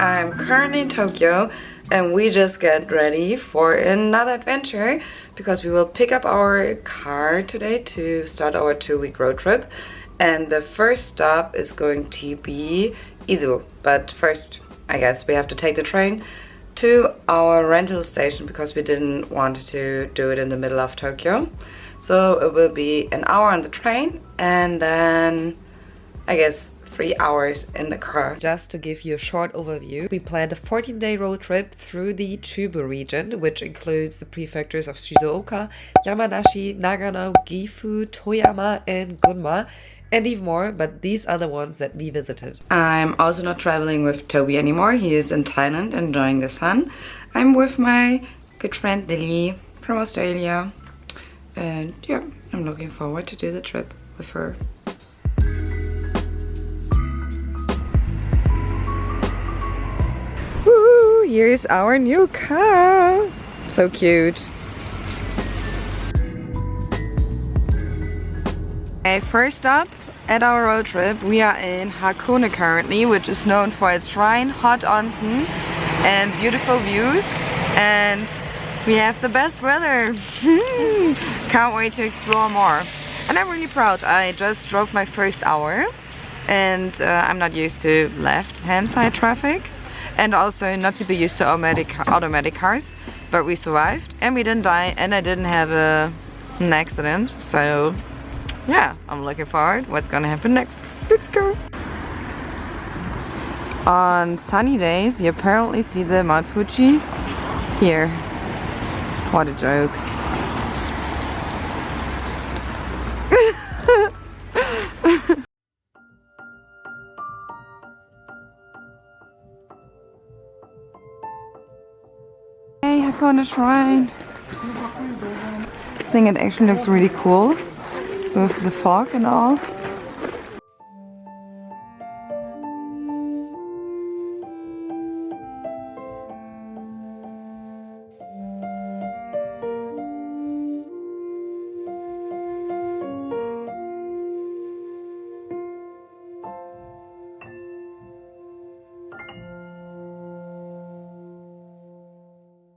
I'm currently in Tokyo and we just get ready for another adventure because we will pick up our car today to start our 2-week road trip. And the first stop is going to be Izu. But first, I guess we have to take the train to our rental station because we didn't want to do it in the middle of Tokyo. So it will be an hour on the train and then I guess 3 hours in the car. Just to give you a short overview, we planned a 14-day road trip through the Chubu region, which includes the prefectures of Shizuoka, Yamanashi, Nagano, Gifu, Toyama and Gunma, and even more, but these are the ones that we visited. I'm also not traveling with Toby anymore. He is in Thailand enjoying the sun. I'm with my good friend Lily from Australia, and yeah, I'm looking forward to do the trip with her. Woo! Here's our new car. So cute. Okay, first up at our road trip, we are in Hakone currently, which is known for its shrine, hot onsen, and beautiful views. And we have the best weather. Can't wait to explore more. And I'm really proud. I just drove my first hour, and I'm not used to left-hand side traffic. And also not super used to automatic cars, but we survived and we didn't die and I didn't have an accident. So yeah, I'm looking forward what's gonna happen next. Let's go! On sunny days you apparently see the Mount Fuji here. What a joke. Hakone shrine. I think it actually looks really cool with the fog and all.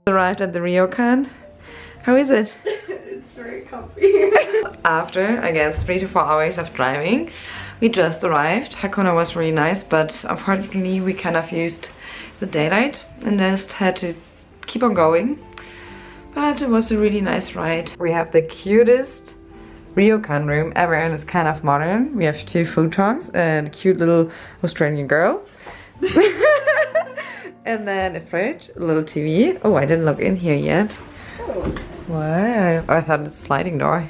Arrived at the ryokan. How is it? It's very comfy. After, I guess, 3 to 4 hours of driving, we just arrived. Hakone was really nice, but unfortunately we kind of used the daylight and just had to keep on going. But it was a really nice ride. We have the cutest ryokan room ever and it's kind of modern. We have 2 futons and a cute little Australian girl. And then a fridge, a little TV. Oh, I didn't look in here yet. Oh. Wow. I thought it's a sliding door.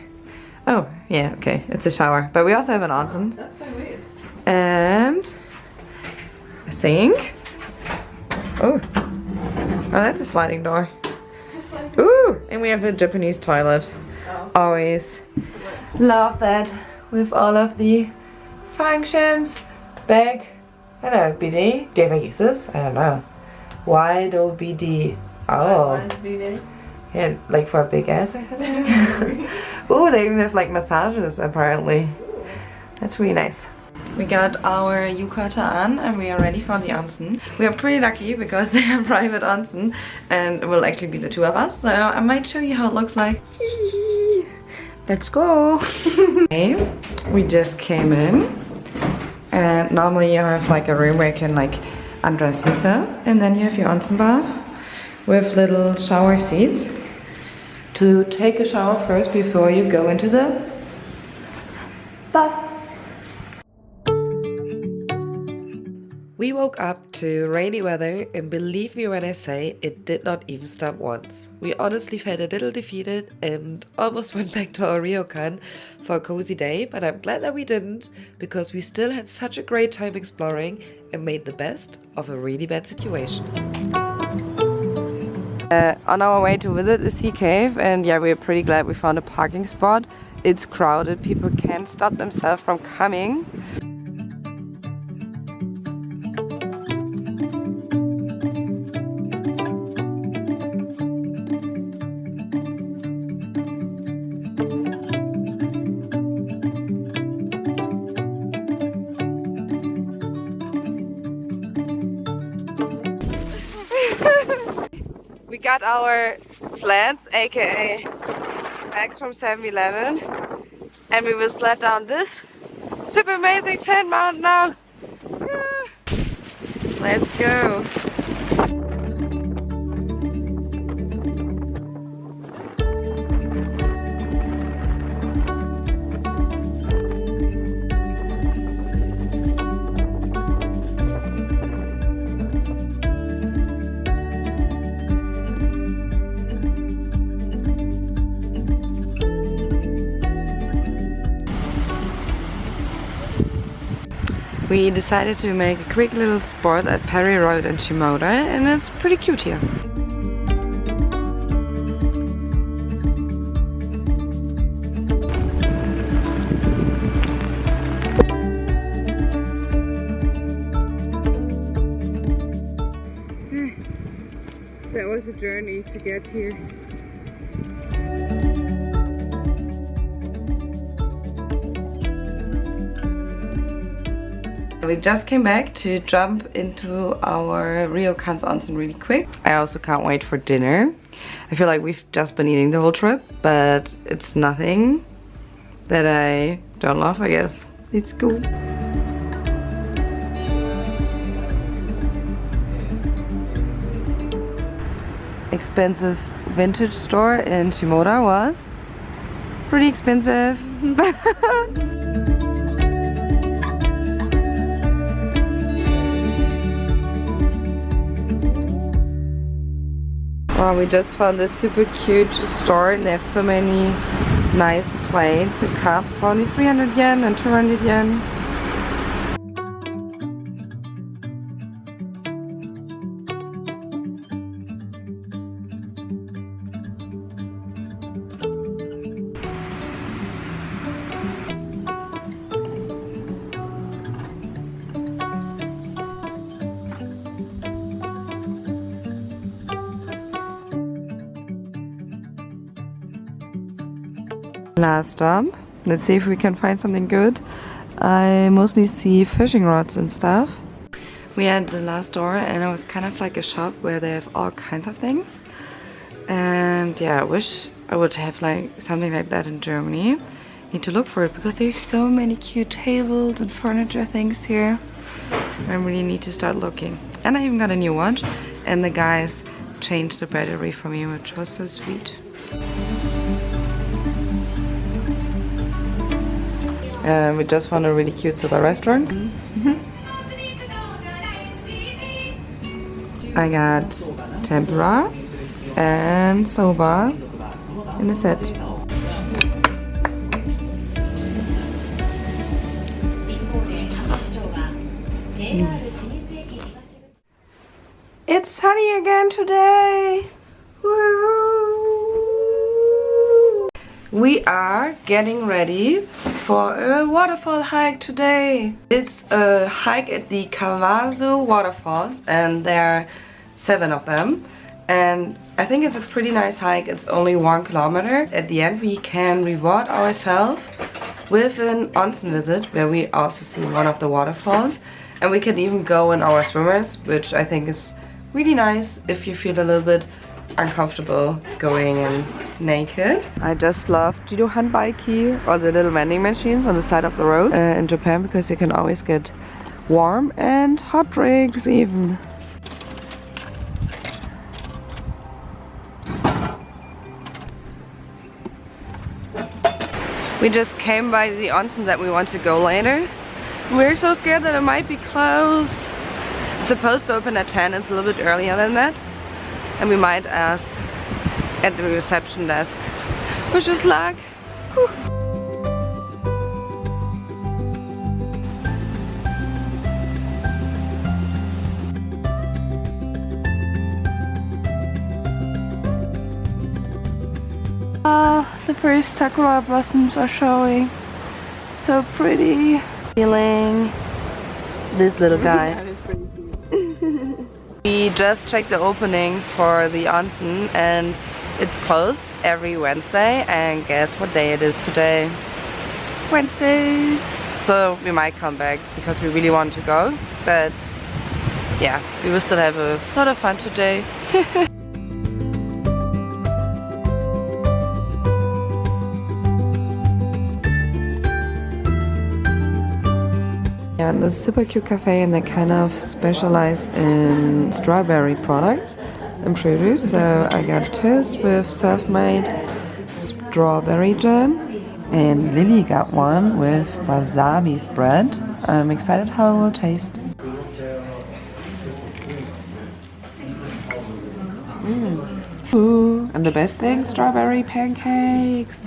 Oh, yeah, okay. It's a shower. But we also have an onsen. That's so weird. And a sink. Oh. Oh, that's a sliding door. Ooh, and we have a Japanese toilet. Oh. Always love that with all of the functions. Bag. I don't know, BD. Do you ever use this? I don't know. Why do BD? Oh. Yeah, like for a big ass or something. Ooh, they even have like massages apparently. That's really nice. We got our yukata on and we are ready for the onsen. We are pretty lucky because they have private onsen and it will actually be the 2 of us. So I might show you how it looks like. Let's go. Okay, we just came in. And normally you have like a room where you can like undress yourself and then you have your onsen bath with little shower seats to take a shower first before you go into the bath. We woke up to rainy weather and believe me when I say it did not even stop once. We honestly felt a little defeated and almost went back to our ryokan for a cozy day, but I'm glad that we didn't because we still had such a great time exploring and made the best of a really bad situation. On our way to visit the sea cave, and yeah, we're pretty glad we found a parking spot. It's crowded, people can't stop themselves from coming. got our sleds, aka bags from 7-Eleven, and we will sled down this super amazing sand mountain now. Yeah. Let's go. We decided to make a quick little spot at Perry Road in Shimoda, and it's pretty cute here. That was a journey to get here. We just came back to jump into our ryokan's onsen really quick. I also can't wait for dinner. I feel like we've just been eating the whole trip, but it's nothing that I don't love, I guess. Let's go. Expensive vintage store in Shimoda was pretty expensive. Oh, we just found this super cute store, and they have so many nice plates and cups for only 300 yen and 200 yen. Last stop. Let's see if we can find something good. I mostly see fishing rods and stuff. We had the last door, and it was kind of like a shop where they have all kinds of things. And yeah, I wish I would have like something like that in Germany. Need to look for it because there's so many cute tables and furniture things here. I really need to start looking. And I even got a new watch, and the guys changed the battery for me, which was so sweet. We just found a really cute soba restaurant. I got tempura and soba in a set. It's sunny again today! Woo! We are getting ready for a waterfall hike today. It's a hike at the Kawazu waterfalls, and there are 7 of them. And I think it's a pretty nice hike. It's only 1 kilometer. At the end we can reward ourselves with an onsen visit where we also see one of the waterfalls. And we can even go in our swimmers, which I think is really nice if you feel a little bit uncomfortable going in naked. I just love Jido Hanbaiki, or the little vending machines on the side of the road in Japan, because you can always get warm and hot drinks even. We just came by the onsen that we want to go later. We're so scared that it might be closed. It's supposed to open at 10, it's a little bit earlier than that. And we might ask at the reception desk. Wish us luck. Whew. The first sakura blossoms are showing. So pretty. Feeling this little guy. We just checked the openings for the onsen, and it's closed every Wednesday, and guess what day it is today? Wednesday! So we might come back because we really want to go, but yeah, we will still have a lot of fun today. Yeah, and this super cute cafe, and they kind of specialize in strawberry products and produce. So I got toast with self-made strawberry jam, and Lily got one with wasabi spread. I'm excited how it will taste. Ooh, and the best thing, strawberry pancakes.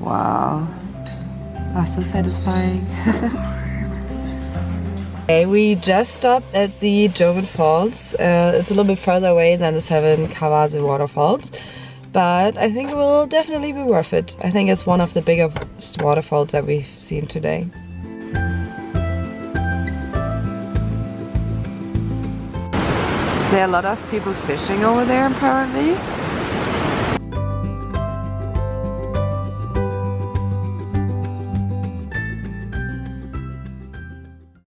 Wow, that's so satisfying. Okay, we just stopped at the Joven Falls. It's a little bit further away than the 7 Kawaze waterfalls, but I think it will definitely be worth it. I think it's one of the biggest waterfalls that we've seen today. There are a lot of people fishing over there apparently.